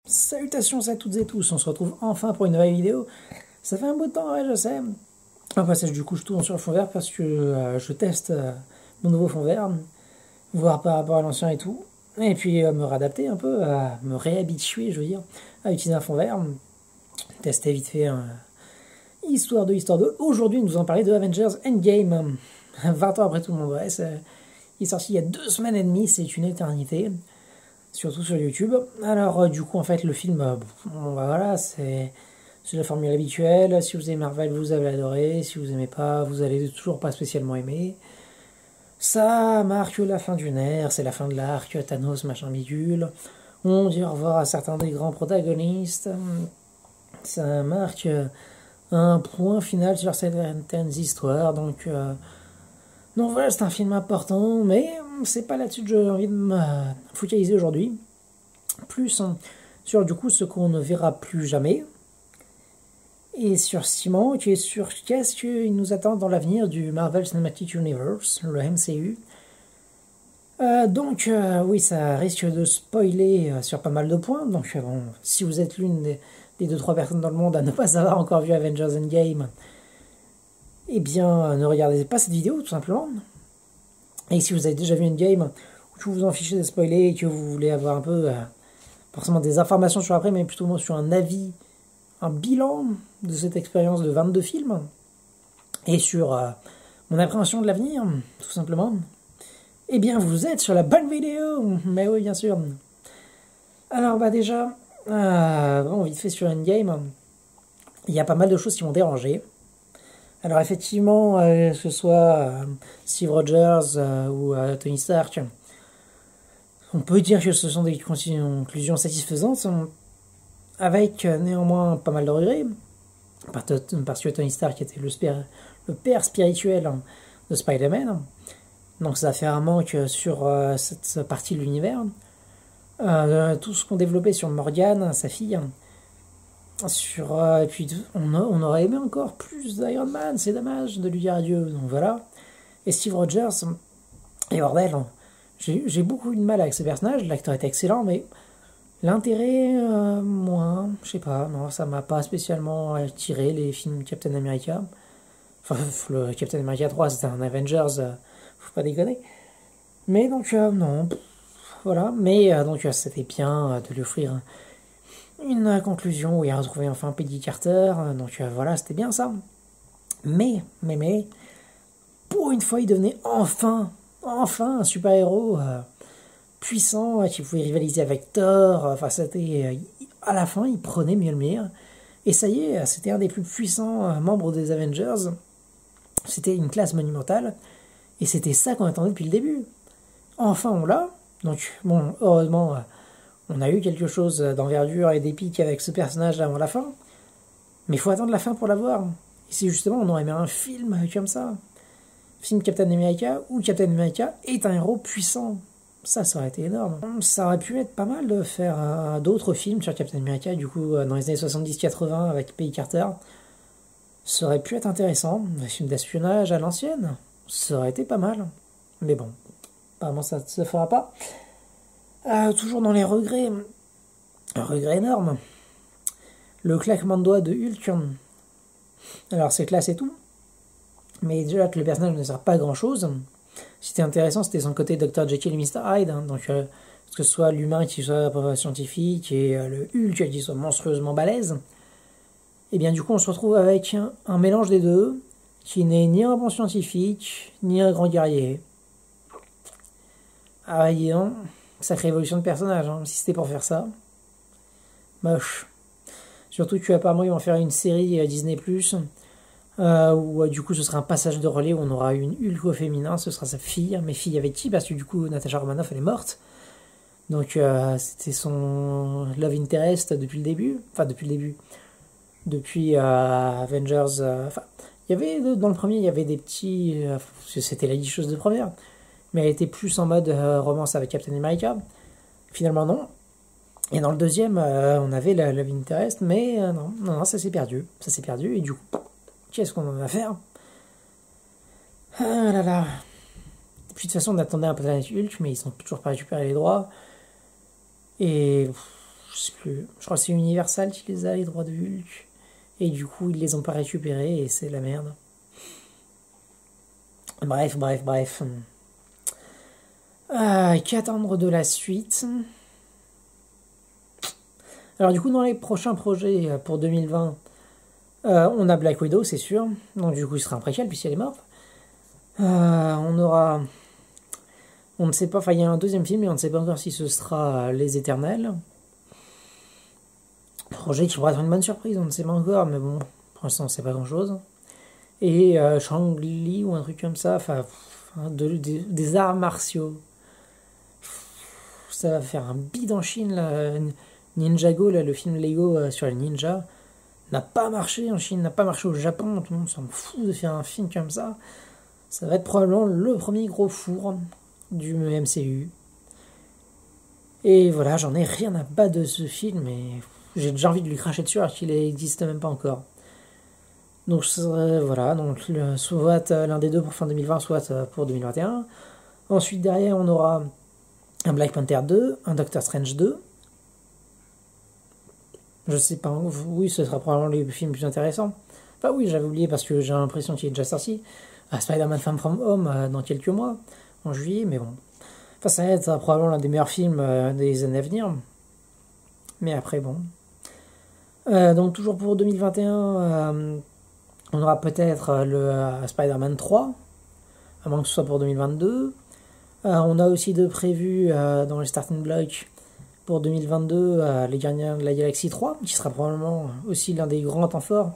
Salutations à toutes et tous, on se retrouve enfin pour une nouvelle vidéo. Ça fait un bout de temps, ouais, je sais. Au passage, du coup, je tourne sur le fond vert parce que je teste mon nouveau fond vert, voir par rapport à l'ancien et tout. Et puis me réadapter un peu, me réhabituer, je veux dire, à utiliser un fond vert. Tester vite fait, histoire de. Aujourd'hui, nous allons parler de Avengers Endgame. 20 ans après tout le monde, ouais, il est sorti il y a 2 semaines et demie, c'est une éternité. Surtout sur YouTube. Alors, du coup, en fait, le film, bon, bah, voilà, c'est la formule habituelle. Si vous aimez Marvel, vous allez adorer. Si vous aimez pas, vous allez toujours pas spécialement aimer. Ça marque la fin d'une ère, c'est la fin de l'arc, Thanos, machin bidule. On dit au revoir à certains des grands protagonistes. Ça marque un point final sur certaines histoires. Donc voilà, c'est un film important, mais c'est pas là-dessus que j'ai envie de me focaliser aujourd'hui. Plus sur du coup ce qu'on ne verra plus jamais. Et sur Simon, qui est sur qu'est-ce qu'il nous attend dans l'avenir du Marvel Cinematic Universe, le MCU. Oui, ça risque de spoiler sur pas mal de points. Donc bon, si vous êtes l'une des 2-3 personnes dans le monde à ne pas avoir encore vu Avengers Endgame, eh bien ne regardez pas cette vidéo tout simplement. Et si vous avez déjà vu Endgame, ou que vous vous en fichez de spoiler et que vous voulez avoir un peu forcément des informations sur après, mais plutôt sur un avis, un bilan de cette expérience de 22 films, et sur mon appréhension de l'avenir, tout simplement, eh bien vous êtes sur la bonne vidéo. Mais oui, bien sûr. Alors bah déjà, bon, vite fait sur Endgame, il y a pas mal de choses qui m'ont dérangé. Alors effectivement, que ce soit Steve Rogers ou Tony Stark, on peut dire que ce sont des conclusions satisfaisantes, avec néanmoins pas mal de regrets, parce que Tony Stark était le père spirituel de Spider-Man, donc ça fait un manque sur cette partie de l'univers. Tout ce qu'on développait sur Morgan, sa fille, et puis on aurait aimé encore plus d'Iron Man, c'est dommage de lui dire adieu, donc voilà. Et Steve Rogers, et bordel, j'ai beaucoup eu de mal avec ce personnage, l'acteur est excellent, mais l'intérêt, moins, je sais pas, non, ça m'a pas spécialement attiré les films Captain America. Enfin, le Captain America 3, c'était un Avengers, faut pas déconner. Mais donc, non, voilà. Mais donc, c'était bien de lui offrir une conclusion où il a retrouvé enfin Peggy Carter. Donc, voilà, c'était bien ça. Mais, pour une fois, il devenait enfin un super-héros puissant qui pouvait rivaliser avec Thor. Enfin, c'était. À la fin, il prenait Mjolnir. Et ça y est, c'était un des plus puissants membres des Avengers. C'était une classe monumentale. Et c'était ça qu'on attendait depuis le début. Enfin, on l'a. Donc, bon, heureusement, on a eu quelque chose d'envergure et d'épique avec ce personnage avant la fin. Mais il faut attendre la fin pour l'avoir. Et si justement on aurait aimé un film comme ça, film Captain America, où Captain America est un héros puissant. Ça aurait été énorme. Ça aurait pu être pas mal de faire d'autres films sur Captain America, du coup, dans les années 70-80 avec Peggy Carter. Ça aurait pu être intéressant. Un film d'espionnage à l'ancienne, ça aurait été pas mal. Mais bon, apparemment ça ne se fera pas. Toujours dans les regrets. Un regret énorme. Le claquement de doigts de Hulk. Alors c'est classe et tout. Mais déjà que le personnage ne sert pas à grand chose. C'était intéressant, c'était son côté Dr. Jekyll et Mr. Hyde. Donc que ce soit l'humain qui soit pas scientifique et le Hulk qui soit monstrueusement balèze. Et bien du coup on se retrouve avec un mélange des deux qui n'est ni un bon scientifique ni un grand guerrier. Ah dis donc, sacrée évolution de personnage, hein, si c'était pour faire ça. Moche. Surtout qu'apparemment ils vont faire une série Disney+, où du coup ce sera un passage de relais où on aura une Hulk au féminin, ce sera sa fille. Mais fille avec qui? Parce que du coup Natasha Romanoff elle est morte. Donc c'était son love interest depuis le début. Enfin depuis le début. Depuis Avengers. Enfin, il y avait dans le premier il y avait des petits. Parce que c'était la licheuse de première. Mais elle était plus en mode romance avec Captain America. Finalement non. Et dans le deuxième, on avait la Love Interest, mais non, ça s'est perdu. Ça s'est perdu, et du coup, qu'est-ce qu'on en a à faire? Ah là là. Et puis de toute façon, on attendait un Planet Hulk, mais ils sont toujours pas récupéré les droits. Et je sais plus. Je crois que c'est Universal qui les a, les droits de Hulk. Et du coup, ils les ont pas récupérés et c'est la merde. Bref. Qu'attendre de la suite? Alors du coup, dans les prochains projets pour 2020, on a Black Widow, c'est sûr. Donc du coup, il sera un préquel puisqu'elle est morte. On aura... On ne sait pas, enfin il y a un deuxième film et on ne sait pas encore si ce sera Les Éternels. Projet qui pourrait être une bonne surprise, on ne sait pas encore, mais bon, pour l'instant on ne sait pas grand chose. Et Shang-Li ou un truc comme ça, enfin des arts martiaux. Ça va faire un bide en Chine, là. Ninjago, là, le film Lego sur les ninjas, n'a pas marché en Chine, n'a pas marché au Japon, tout le monde s'en fout de faire un film comme ça. Ça va être probablement le premier gros four du MCU. Et voilà, j'en ai rien à battre de ce film, mais j'ai déjà envie de lui cracher dessus alors qu'il n'existe même pas encore. Donc voilà, donc soit l'un des deux pour fin 2020, soit pour 2021. Ensuite derrière on aura un Black Panther 2, un Doctor Strange 2. Je sais pas, oui ce sera probablement le film le plus intéressant. Enfin oui, j'avais oublié parce que j'ai l'impression qu'il est déjà sorti. Spider-Man Far From Home dans quelques mois, en juillet, mais bon. Enfin ça va être probablement l'un des meilleurs films des années à venir. Mais après bon. Donc toujours pour 2021, on aura peut-être le Spider-Man 3, à moins que ce soit pour 2022. On a aussi de prévu dans les starting blocks pour 2022 les Gardiens de la Galaxie 3, qui sera probablement aussi l'un des grands temps forts,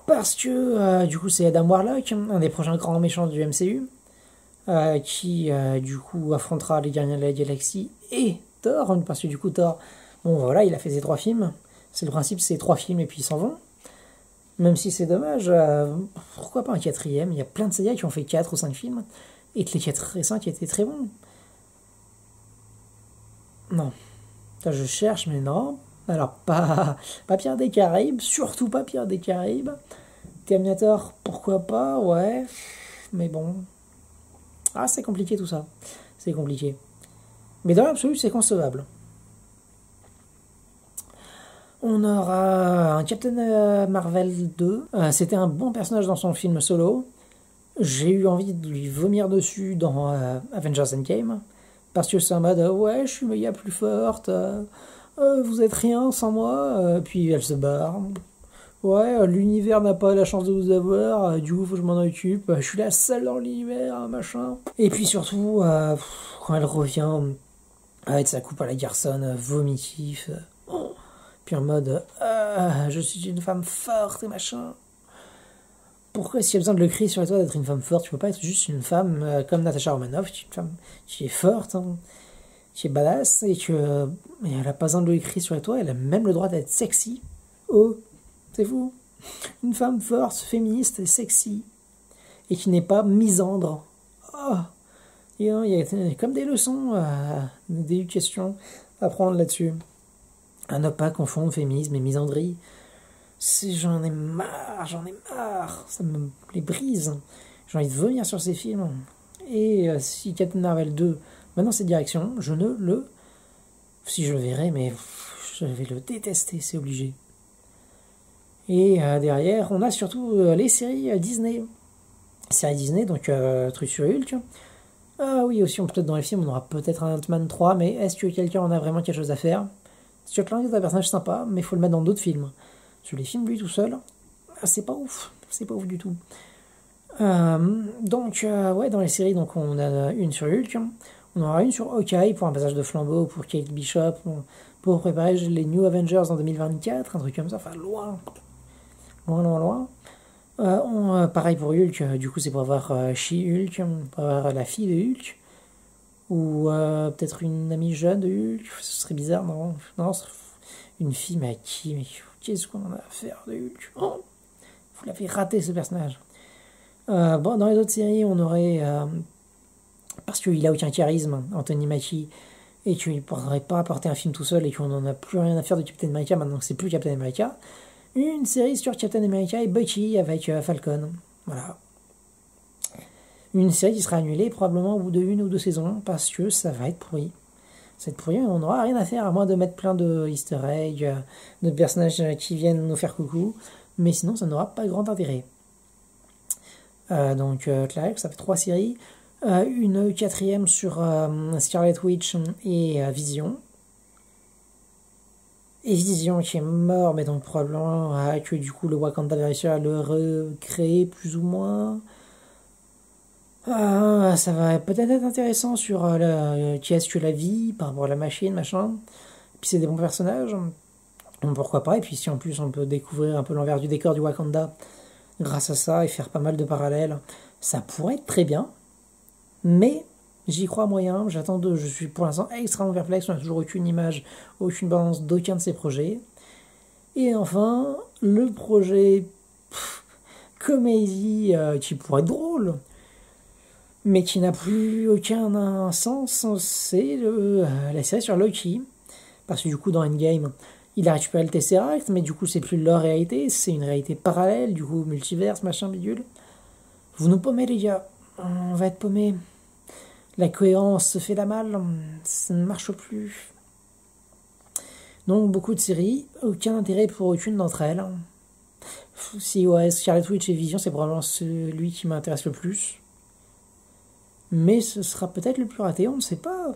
parce que du coup c'est Adam Warlock, un des prochains grands méchants du MCU, qui du coup affrontera les Gardiens de la Galaxie et Thor, parce que du coup Thor, bon voilà, il a fait ses 3 films, c'est le principe, c'est 3 films et puis ils s'en vont. Même si c'est dommage, pourquoi pas un 4ème? Il y a plein de sagas qui ont fait 4 ou 5 films, et que les 4 et 5 étaient très bons. Non. Là, je cherche, mais non. Alors, pas Pierre des Caraïbes, surtout pas Pierre des Caraïbes. Terminator, pourquoi pas, ouais. Mais bon. Ah, c'est compliqué tout ça. C'est compliqué. Mais dans l'absolu, c'est concevable. On aura un Captain Marvel 2. C'était un bon personnage dans son film Solo. J'ai eu envie de lui vomir dessus dans Avengers Endgame. Parce que c'est en mode ouais, je suis méga plus forte. Vous êtes rien sans moi. Puis elle se barre. Ouais, l'univers n'a pas la chance de vous avoir. Du coup, faut que je m'en occupe. Je suis la seule dans l'univers, machin. Et puis surtout, quand elle revient avec sa coupe à la garçonne, vomitif. Puis en mode je suis une femme forte et machin. Pourquoi est-ce qu'il y a besoin de le crier sur toi d'être une femme forte? Tu peux pas être juste une femme comme Natasha Romanoff, une femme qui est forte, hein, qui est badass, et que elle a pas besoin de le crier sur toi, elle a même le droit d'être sexy. Oh, c'est fou. Une femme forte, féministe et sexy, et qui n'est pas misandre. Oh. Il y a comme des leçons d'éducation à prendre là-dessus. À ne pas confondre féminisme et misandrie. J'en ai marre, ça me les brise. J'ai envie de vomir sur ces films. Et si Captain Marvel 2, maintenant cette direction, je ne le... Si je le verrai, mais je vais le détester, c'est obligé. Et derrière, on a surtout les séries Disney. Séries Disney, donc truc sur Hulk. Ah oui, aussi, peut-être dans les films, on aura peut-être un Ant-Man 3, mais est-ce que quelqu'un en a vraiment quelque chose à faire? Stuart Lang est un personnage sympa, mais il faut le mettre dans d'autres films. Sur les films, lui tout seul, c'est pas ouf du tout. Donc, ouais, dans les séries, donc on a une sur Hulk, on aura une sur Hawkeye pour un passage de flambeau pour Kate Bishop, pour préparer les New Avengers en 2024, un truc comme ça, enfin loin. Pareil pour Hulk, du coup c'est pour avoir She-Hulk, pour avoir la fille de Hulk, ou peut-être une amie jeune de Hulk, ce serait bizarre, non, une fille, mais à qui, mais qu'est-ce qu'on a à faire de Hulk? Oh, vous l'avez raté ce personnage. Bon, dans les autres séries, on aurait, parce qu'il a aucun charisme, Anthony Mackie, et qu'il ne pourrait pas apporter un film tout seul, et qu'on n'en a plus rien à faire de Captain America, maintenant que c'est plus Captain America, une série sur Captain America et Bucky avec Falcon. Voilà. Une série qui sera annulée probablement au bout de 1 ou 2 saisons, parce que ça va être pourri. cette pourrie, on n'aura rien à faire, à moins de mettre plein de easter eggs, de personnages qui viennent nous faire coucou, mais sinon ça n'aura pas grand intérêt. Donc Clark, ça fait 3 séries, une quatrième sur Scarlet Witch et Vision. Et Vision qui est mort, mais donc probablement que du coup le Wakanda va réussir à le recréer plus ou moins. Ça va peut-être être intéressant sur qui est-ce que la vie par rapport à la machine, machin. Puis c'est des bons personnages, donc pourquoi pas. Et puis si en plus on peut découvrir un peu l'envers du décor du Wakanda grâce à ça et faire pas mal de parallèles, ça pourrait être très bien. Mais j'y crois moyen, je suis pour l'instant extrêmement perplexe, on n'a toujours aucune image, aucune balance d'aucun de ces projets. Et enfin, le projet comédie qui pourrait être drôle, mais qui n'a plus aucun sens, c'est la série sur Loki. Parce que du coup, dans Endgame, il a récupéré le Tesseract, mais du coup, c'est plus leur réalité, c'est une réalité parallèle, du coup, multiverse, machin, bidule. Vous nous paumez, les gars. On va être paumés. La cohérence se fait la malle, ça ne marche plus. Donc, beaucoup de séries, aucun intérêt pour aucune d'entre elles. Si ouais, Scarlet Witch et Vision, c'est probablement celui qui m'intéresse le plus. Mais ce sera peut-être le plus raté, on ne sait pas.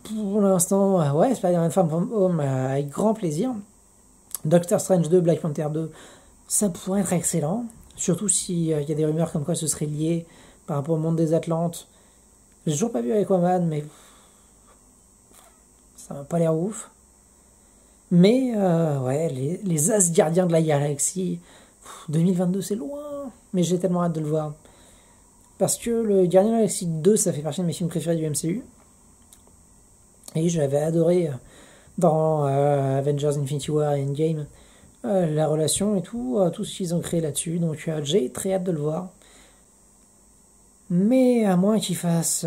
Pour l'instant, ouais, Spider-Man Far Home avec grand plaisir. Doctor Strange 2, Black Panther 2, ça pourrait être excellent. Surtout s'il y a des rumeurs comme quoi ce serait lié par rapport au monde des Atlantes. J'ai toujours pas vu avec Aquaman, mais ça m'a pas l'air ouf. Mais ouais, les Asgardiens de la galaxie, 2022 c'est loin, mais j'ai tellement hâte de le voir. Parce que le Gardien de la Galaxie 2, ça fait partie de mes films préférés du MCU. Et j'avais adoré dans Avengers Infinity War et Endgame la relation et tout ce qu'ils ont créé là-dessus. Donc j'ai très hâte de le voir. Mais à moins qu'ils fassent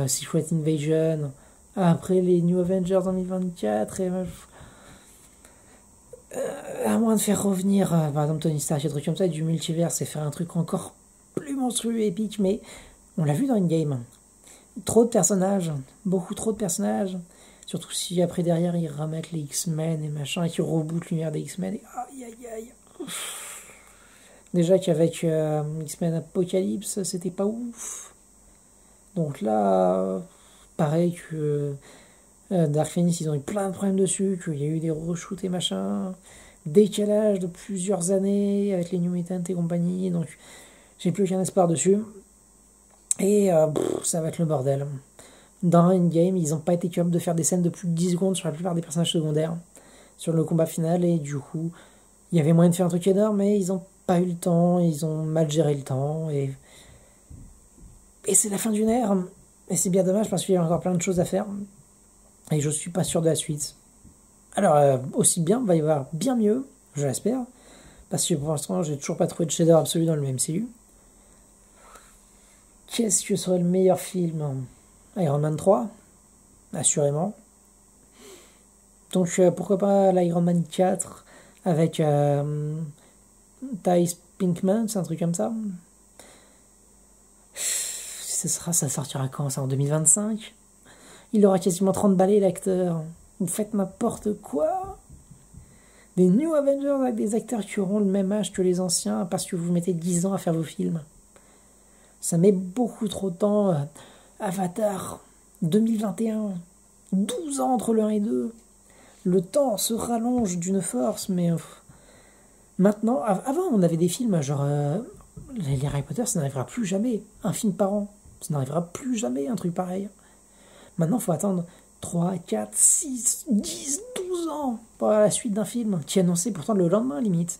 Secret Invasion après les New Avengers 2024 et à moins de faire revenir par exemple Tony Stark et des trucs comme ça du multivers et faire un truc encore plus monstrueux et épique, mais on l'a vu dans Endgame. Trop de personnages, beaucoup trop de personnages. Surtout si après derrière ils remettent les X-Men et machin et qu'ils rebootent l'univers des X-Men. Et aïe aïe aïe. Déjà qu'avec X-Men Apocalypse, c'était pas ouf. Donc là, pareil que Dark Phoenix, ils ont eu plein de problèmes dessus, qu'il y a eu des reshoots et machin, décalage de plusieurs années avec les New Mutants et compagnie. Donc j'ai plus aucun espoir dessus. Et ça va être le bordel. Dans Endgame, ils n'ont pas été capables de faire des scènes de plus de 10 secondes sur la plupart des personnages secondaires, sur le combat final, et du coup, il y avait moyen de faire un truc énorme, mais ils n'ont pas eu le temps, ils ont mal géré le temps, et c'est la fin d'une ère, et c'est bien dommage parce qu'il y a encore plein de choses à faire, et je suis pas sûr de la suite. Alors, aussi bien, il va y avoir bien mieux, je l'espère, parce que pour l'instant, j'ai toujours pas trouvé de chef-d'œuvre absolu dans le MCU. Qu'est-ce que serait le meilleur film ? Iron Man 3, assurément. Donc pourquoi pas l'Iron Man 4 avec Ty Pinkman, c'est un truc comme ça. Ça sortira quand ça, en 2025 ? Il aura quasiment 30 balais l'acteur. Vous faites n'importe quoi. Des New Avengers avec des acteurs qui auront le même âge que les anciens parce que vous mettez 10 ans à faire vos films. Ça met beaucoup trop de temps. Avatar 2021, 12 ans entre le 1 et 2. Le temps se rallonge d'une force, mais maintenant, avant on avait des films genre les Harry Potter, ça n'arrivera plus jamais. Un film par an, ça n'arrivera plus jamais, un truc pareil. Maintenant, il faut attendre 3, 4, 6, 10, 12 ans pour la suite d'un film, qui est annoncé pourtant le lendemain, limite.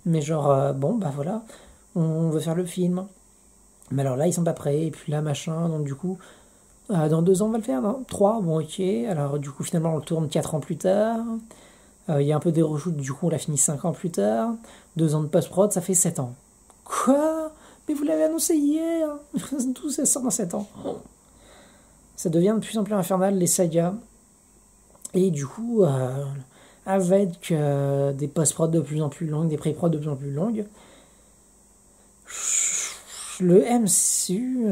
Mais genre, bon, bah voilà, on veut faire le film. Mais alors là, ils sont pas prêts, et puis là, machin, donc du coup, dans 2 ans, on va le faire, non 3, bon, ok. Alors du coup, finalement, on le tourne 4 ans plus tard. Il y a un peu des reshoots, du coup, on l'a fini 5 ans plus tard. 2 ans de post-prod, ça fait 7 ans. Quoi ? Mais vous l'avez annoncé hier. Tout ça sort dans 7 ans. Ça devient de plus en plus infernal, les sagas. Et du coup, avec des post-prod de plus en plus longues, des pré-prod de plus en plus longues, le MCU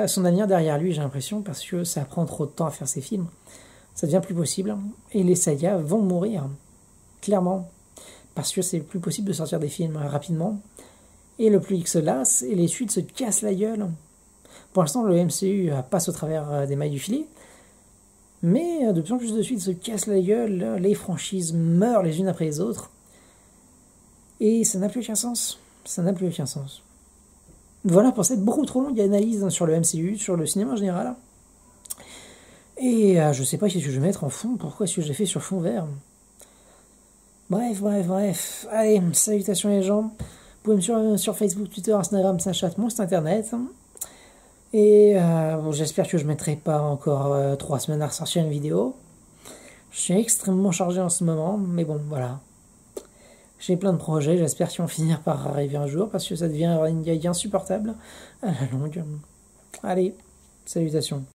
son avenir derrière lui, j'ai l'impression, parce que ça prend trop de temps à faire ses films. Ça devient plus possible. Et les sagas vont mourir, clairement. Parce que c'est plus possible de sortir des films rapidement. Et le public se lasse, et les suites se cassent la gueule. Pour l'instant, le MCU passe au travers des mailles du filet. Mais de plus en plus de suites se cassent la gueule, les franchises meurent les unes après les autres. Et ça n'a plus aucun sens. Ça n'a plus aucun sens. Voilà, pour cette beaucoup trop longue analyse sur le MCU, sur le cinéma en général. Et je sais pas ce que je vais mettre en fond, pourquoi est-ce que j'ai fait sur fond vert. Bref. Allez, salutations les gens. Vous pouvez me suivre sur Facebook, Twitter, Instagram, Snapchat, mon site internet. Et bon, j'espère que je ne mettrai pas encore 3 semaines à ressortir une vidéo. Je suis extrêmement chargé en ce moment, mais bon, voilà. J'ai plein de projets, j'espère qu'ils vont finir par arriver un jour, parce que ça devient insupportable à la longue. Allez, salutations.